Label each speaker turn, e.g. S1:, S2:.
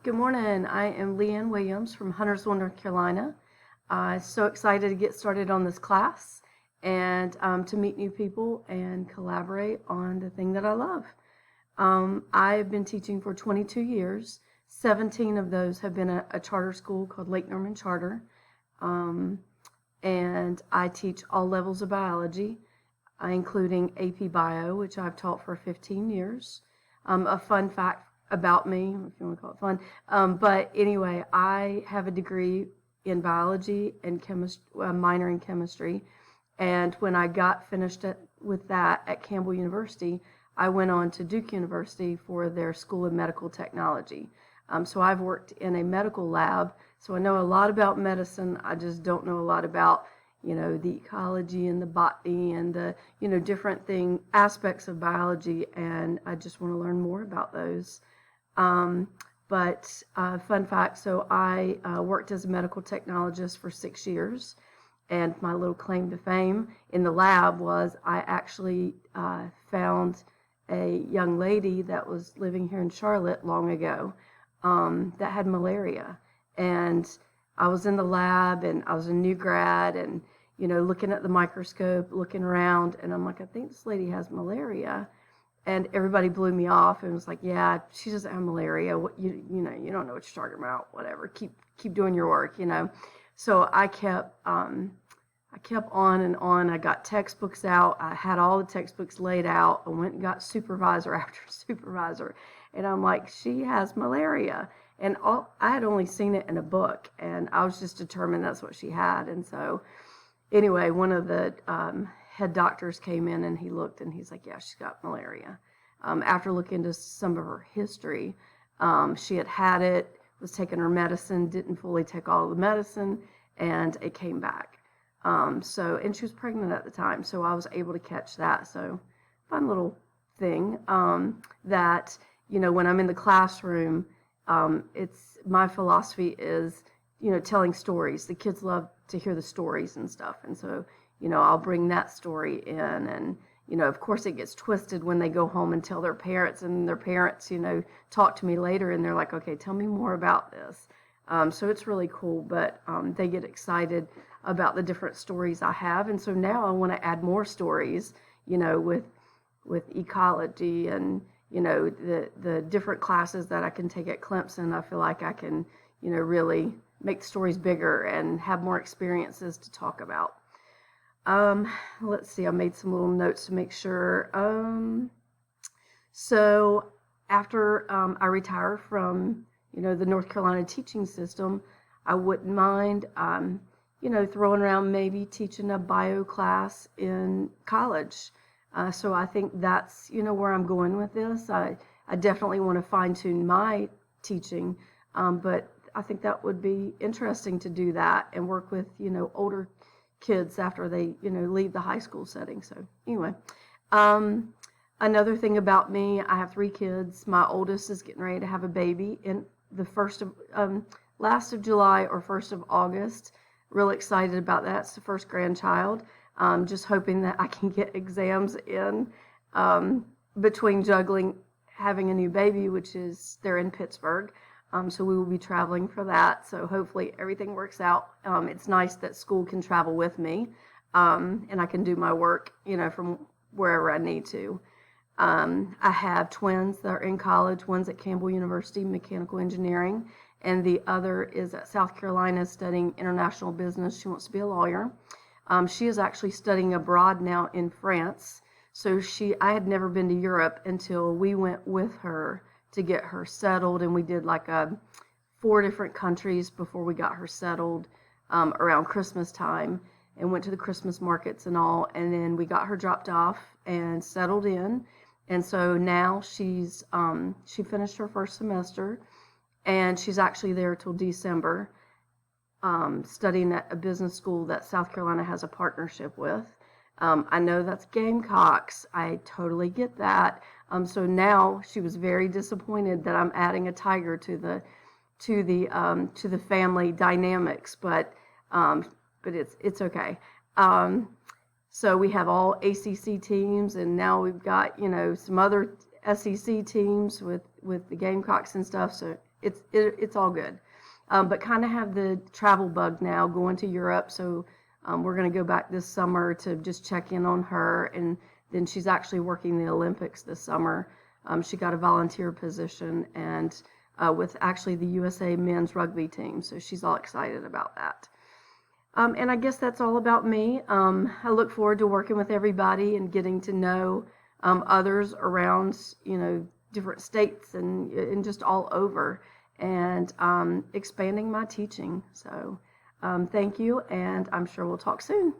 S1: Good morning. I am Leanne Williams from Huntersville, North Carolina. So excited to get started on this class and to meet new people and collaborate on the thing that I love. I've been teaching for 22 years. 17 of those have been a charter school called Lake Norman Charter. And I teach all levels of biology, including AP Bio, which I've taught for 15 years. A fun fact about me, if you want to call it fun. But anyway, I have a degree in biology and a minor in chemistry. And when I got finished with that at Campbell University, I went on to Duke University for their School of Medical Technology. So I've worked in a medical lab, so I know a lot about medicine. I just don't know a lot about, the ecology and the botany and the, different aspects of biology, and I just want to learn more about those. But fun fact, so I worked as a medical technologist for 6 years, and my little claim to fame in the lab was I actually found a young lady that was living here in Charlotte long ago that had malaria. And I was in the lab, and I was a new grad, and, looking at the microscope, looking around, and I'm like, I think this lady has malaria. And everybody blew me off and was like, yeah, she doesn't have malaria. What, you don't know what you're talking about. Whatever. Keep doing your work, So I kept on and on. I got textbooks out. I had all the textbooks laid out. I went and got supervisor after supervisor. And I'm like, she has malaria. And I had only seen it in a book, and I was just determined that's what she had. And so anyway, one of the head doctors came in, and he looked, and he's like, yeah, she's got malaria. After looking into some of her history, she had it, was taking her medicine, didn't fully take all of the medicine, and it came back. And she was pregnant at the time, so I was able to catch that. So fun little thing that, when I'm in the classroom, it's my philosophy is, telling stories. The kids love to hear the stories and stuff, and so I'll bring that story in, and of course it gets twisted when they go home and tell their parents, and their parents talk to me later, and they're like, okay, tell me more about this. So it's really cool, but they get excited about the different stories I have, and so now I want to add more stories, with ecology and the different classes that I can take at Clemson. I feel like I can really make the stories bigger and have more experiences to talk about. Let's see, I made some little notes to make sure. So after I retire from, the North Carolina teaching system, I wouldn't mind, throwing around maybe teaching a bio class in college. So I think that's, where I'm going with this. I definitely want to fine tune my teaching, but I think that would be interesting to do that and work with, older kids after they, leave the high school setting. So anyway, another thing about me, I have 3 kids. My oldest is getting ready to have a baby in the last of July or 1st of August. Real excited about that. It's the first grandchild. Just hoping that I can get exams in between juggling having a new baby, which is they're in Pittsburgh. So we will be traveling for that. So hopefully everything works out. It's nice that school can travel with me, and I can do my work, from wherever I need to. I have twins that are in college. One's at Campbell University, mechanical engineering, and the other is at South Carolina studying international business. She wants to be a lawyer. She is actually studying abroad now in France. So I had never been to Europe until we went with her to get her settled, and we did like 4 different countries before we got her settled around Christmas time, and went to the Christmas markets and all, and then we got her dropped off and settled in. And so now she finished her first semester, and she's actually there till December, studying at a business school that South Carolina has a partnership with. I know that's Gamecocks. I totally get that. So now she was very disappointed that I'm adding a tiger to the family dynamics, but it's okay. So we have all ACC teams, and now we've got some other SEC teams with the Gamecocks and stuff. So it's all good. But kind of have the travel bug now, going to Europe. So we're going to go back this summer to just check in on her. And then she's actually working the Olympics this summer. She got a volunteer position and with actually the USA men's rugby team. So she's all excited about that. And I guess that's all about me. I look forward to working with everybody and getting to know others around, different states and just all over, and expanding my teaching. So thank you, and I'm sure we'll talk soon.